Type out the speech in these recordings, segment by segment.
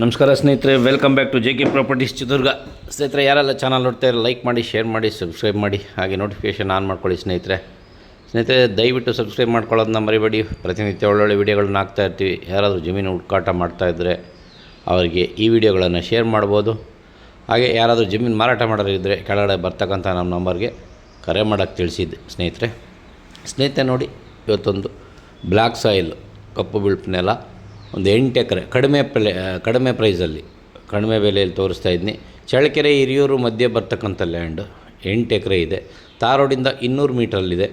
ನಮಸ್ಕಾರ ಸ್ನೇಹಿತರೆ, welcome back to JK properties Chitradurga. ಸ್ನೇಹಿತರೆ, ಯಾರೆಲ್ಲ ಚಾನಲ್ ನೋಡ್ತಾರೆ ಲೈಕ್ ಮಾಡಿ, ಶೇರ್ ಮಾಡಿ, ಸಬ್ಸ್ಕ್ರೈಬ್ ಮಾಡಿ, ಹಾಗೆ ನೋಟಿಫಿಕೇಷನ್ ಆನ್ ಮಾಡ್ಕೊಳ್ಳಿ. ಸ್ನೇಹಿತರೆ ದಯವಿಟ್ಟು ಸಬ್ಸ್ಕ್ರೈಬ್ ಮಾಡ್ಕೊಳ್ಳೋದನ್ನ ಮರಿಬೇಡಿ. ಪ್ರತಿನಿತ್ಯ ಒಳ್ಳೊಳ್ಳೆ ವೀಡಿಯೋಗಳನ್ನ ಹಾಕ್ತಾ ಇರ್ತೀವಿ. ಯಾರಾದರೂ ಜಮೀನು ಹುಡುಕಾಟ ಮಾಡ್ತಾಯಿದ್ರೆ ಅವರಿಗೆ ಈ ವಿಡಿಯೋಗಳನ್ನು ಶೇರ್ ಮಾಡ್ಬೋದು. ಹಾಗೆ ಯಾರಾದರೂ ಜಮೀನು ಮಾರಾಟ ಮಾಡೋರಿದ್ದರೆ ಕೆಳಗಡೆ ಬರ್ತಕ್ಕಂಥ ನಮ್ಮ ನಂಬರ್ಗೆ ಕರೆ ಮಾಡೋಕ್ಕೆ ತಿಳಿಸಿದ್ದು. ಸ್ನೇಹಿತರೆ ನೋಡಿ, ಇವತ್ತೊಂದು ಬ್ಲ್ಯಾಕ್ ಸಾಯಿಲ್ ಕಪ್ಪು ಬಿಳುಪು ನೆಲ ಒಂದು 8 ಎಕರೆ ಕಡಿಮೆ ಪ್ರೈಸಲ್ಲಿ ಕಡಿಮೆ ಬೆಲೆಯಲ್ಲಿ ತೋರಿಸ್ತಾ ಇದ್ದೀನಿ. ಚಳ್ಳಕೆರೆ ಹಿರಿಯೂರು ಮಧ್ಯೆ ಬರ್ತಕ್ಕಂಥ ಲ್ಯಾಂಡು 8 ಎಕರೆ ಇದೆ. ತಾರ್ ರೋಡಿಂದ 200 ಮೀಟ್ರಲ್ಲಿದೆ.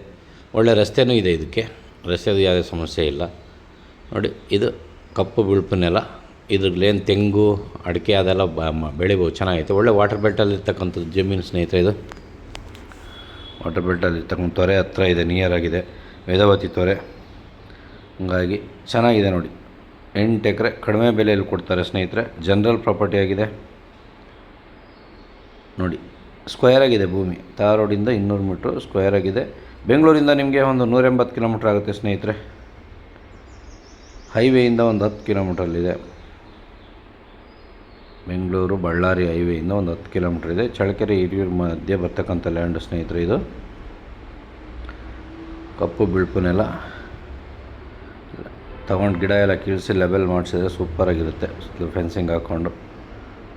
ಒಳ್ಳೆ ರಸ್ತೆಯೂ ಇದೆ. ಇದಕ್ಕೆ ರಸ್ತೆದು ಯಾವುದೇ ಸಮಸ್ಯೆ ಇಲ್ಲ. ನೋಡಿ, ಇದು ಕಪ್ಪು ಬಿಳುಪು ನೆಲ. ಇದ್ರಲ್ಲೇನು ತೆಂಗು, ಅಡಿಕೆ ಅದೆಲ್ಲ ಬೆಳಿಬೋದು, ಚೆನ್ನಾಗೈತೆ. ಒಳ್ಳೆ ವಾಟರ್ ಬೆಲ್ಟಲ್ಲಿರ್ತಕ್ಕಂಥದ್ದು ಜಮೀನು ಸ್ನೇಹಿತರೆ. ಇದು ವಾಟರ್ ಬೆಲ್ಟಲ್ಲಿರ್ತಕ್ಕಂಥ ತೊರೆ ಹತ್ರ ಇದೆ, ನಿಯರ್ ಆಗಿದೆ, ವೇದಾವತಿ ತೊರೆ. ಹಂಗಾಗಿ ಚೆನ್ನಾಗಿದೆ ನೋಡಿ. 8 ಎಕರೆ ಕಡಿಮೆ ಬೆಲೆಯಲ್ಲಿ ಕೊಡ್ತಾರೆ ಸ್ನೇಹಿತರೆ. ಜನರಲ್ ಪ್ರಾಪರ್ಟಿ ಆಗಿದೆ ನೋಡಿ. ಸ್ಕ್ವೇರ್ ಆಗಿದೆ ಭೂಮಿ. ತಾರ್ ರೋಡಿಂದ 200 ಮೀಟ್ರು ಸ್ಕ್ವೇರ್ ಆಗಿದೆ. ಬೆಂಗಳೂರಿಂದ ನಿಮಗೆ ಒಂದು 180 ಕಿಲೋಮೀಟ್ರ್ ಆಗುತ್ತೆ ಸ್ನೇಹಿತರೆ. ಹೈವೇಯಿಂದ ಒಂದು 10 ಕಿಲೋಮೀಟ್ರಲ್ಲಿದೆ. ಬೆಂಗಳೂರು ಬಳ್ಳಾರಿ ಹೈವೇಯಿಂದ ಒಂದು 10 ಕಿಲೋಮೀಟ್ರ್ ಇದೆ. ಚಳ್ಳಕೆರೆ ಹಿರಿಯೂರು ಮಧ್ಯೆ ಬರ್ತಕ್ಕಂಥ ಲ್ಯಾಂಡ್ ಸ್ನೇಹಿತರೆ. ಇದು ಕಪ್ಪು ಬಿಳುಪು ನೆಲ. ತೊಗೊಂಡು ಗಿಡ ಎಲ್ಲ ಕೀಳಿಸಿ ಲೆವೆಲ್ ಮಾಡಿಸಿದ್ರೆ ಸೂಪರಾಗಿರುತ್ತೆ. ಫೆನ್ಸಿಂಗ್ ಹಾಕ್ಕೊಂಡು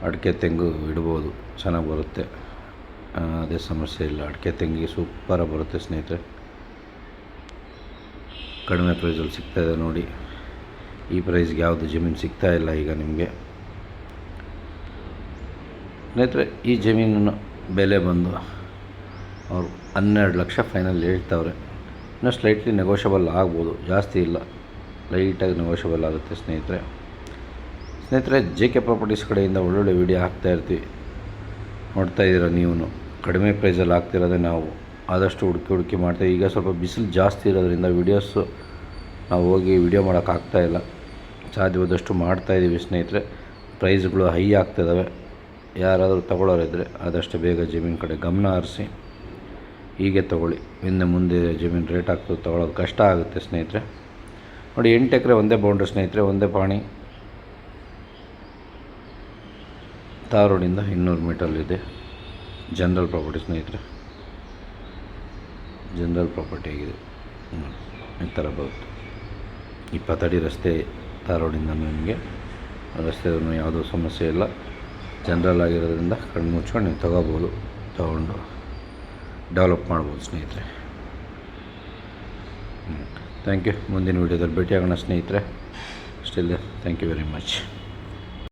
ಅಡಿಕೆ ತೆಂಗು ಇಡ್ಬೋದು, ಚೆನ್ನಾಗಿ ಬರುತ್ತೆ. ಅದೇ ಸಮಸ್ಯೆ ಇಲ್ಲ. ಅಡಿಕೆ ತೆಂಗಿಗೆ ಸೂಪರಾಗಿ ಬರುತ್ತೆ ಸ್ನೇಹಿತರೆ. ಕಡಿಮೆ ಪ್ರೈಸಲ್ಲಿ ಸಿಗ್ತಾಯಿದೆ ನೋಡಿ. ಈ ಪ್ರೈಸ್ಗೆ ಯಾವುದು ಜಮೀನು ಸಿಗ್ತಾಯಿಲ್ಲ ಈಗ ನಿಮಗೆ ಸ್ನೇಹಿತರೆ. ಈ ಜಮೀನಿನ ಬೆಲೆ ಬಂದು ಅವರು 12 ಲಕ್ಷ ಫೈನಲ್ ಹೇಳ್ತವ್ರೆ. ಇನ್ನೂ ಸ್ಲೈಟ್ಲಿ ನೆಗೋಷಿಯಬಲ್ ಆಗ್ಬೋದು, ಜಾಸ್ತಿ ಇಲ್ಲ, ಲೈಟಾಗಿ ನೆಗೋಷಿಯಬಲ್ ಆಗುತ್ತೆ ಸ್ನೇಹಿತರೆ. JK ಪ್ರಾಪರ್ಟೀಸ್ ಕಡೆಯಿಂದ ಒಳ್ಳೊಳ್ಳೆ ವೀಡಿಯೋ ಹಾಕ್ತಾಯಿರ್ತೀವಿ, ನೋಡ್ತಾ ಇದ್ದೀರ ನೀವು. ಕಡಿಮೆ ಪ್ರೈಸಲ್ಲಿ ಆಗ್ತಿರೋದೇ ನಾವು ಆದಷ್ಟು ಹುಡುಕಿ ಮಾಡ್ತೀವಿ. ಈಗ ಸ್ವಲ್ಪ ಬಿಸಿಲು ಜಾಸ್ತಿ ಇರೋದ್ರಿಂದ ವೀಡಿಯೋಸು ನಾವು ಹೋಗಿ ವೀಡಿಯೋ ಮಾಡೋಕ್ಕಾಗ್ತಾಯಿಲ್ಲ. ಸಾಧ್ಯವಾದಷ್ಟು ಮಾಡ್ತಾಯಿದ್ದೀವಿ ಸ್ನೇಹಿತರೆ. ಪ್ರೈಸ್ಗಳು ಹೈ ಆಗ್ತಿದ್ದಾವೆ. ಯಾರಾದರೂ ತಗೊಳ್ಳೋರಿದ್ದರೆ ಆದಷ್ಟು ಬೇಗ ಜಮೀನು ಕಡೆ ಗಮನ ಹರಿಸಿ ಹೀಗೆ ತೊಗೊಳ್ಳಿ. ಮುಂದೆ ಜಮೀನು ರೇಟ್ ಆಗ್ತದೆ, ತೊಗೊಳ್ಳೋದು ಕಷ್ಟ ಆಗುತ್ತೆ ಸ್ನೇಹಿತರೆ. ನೋಡಿ, 8 ಎಕರೆ ಒಂದೇ ಬೌಂಡ್ರಿ ಸ್ನೇಹಿತರೆ, ಒಂದೇ ಪಾಣಿ. ತಾರ್ ರೋಡಿಂದ 200 ಮೀಟರ್ಲಿದೆ. ಜನರಲ್ ಪ್ರಾಪರ್ಟಿ ಸ್ನೇಹಿತರೆ. ಜನರಲ್ ಪ್ರಾಪರ್ಟಿ ಆಗಿದೆ. ಈ ಥರ ಬರುತ್ತೆ. 20 ಅಡಿ ರಸ್ತೆ ತಾರ್ ರೋಡಿಂದ ನಿಮಗೆ. ರಸ್ತೆಯೂ ಯಾವುದೂ ಸಮಸ್ಯೆ ಇಲ್ಲ. ಜನರಲ್ ಆಗಿರೋದ್ರಿಂದ ಕಣ್ಣು ಮುಚ್ಕೊಂಡು ನೀವು ತೊಗೋಬೋದು. ತೊಗೊಂಡು ಡೆವಲಪ್ ಮಾಡ್ಬೋದು ಸ್ನೇಹಿತರೆ. Thank you. ಮುಂದಿನ ವೀಡಿಯೋದಲ್ಲಿ ಭೇಟಿಯಾಗೋಣ ಸ್ನೇಹಿತರೆ. Still thank you very much.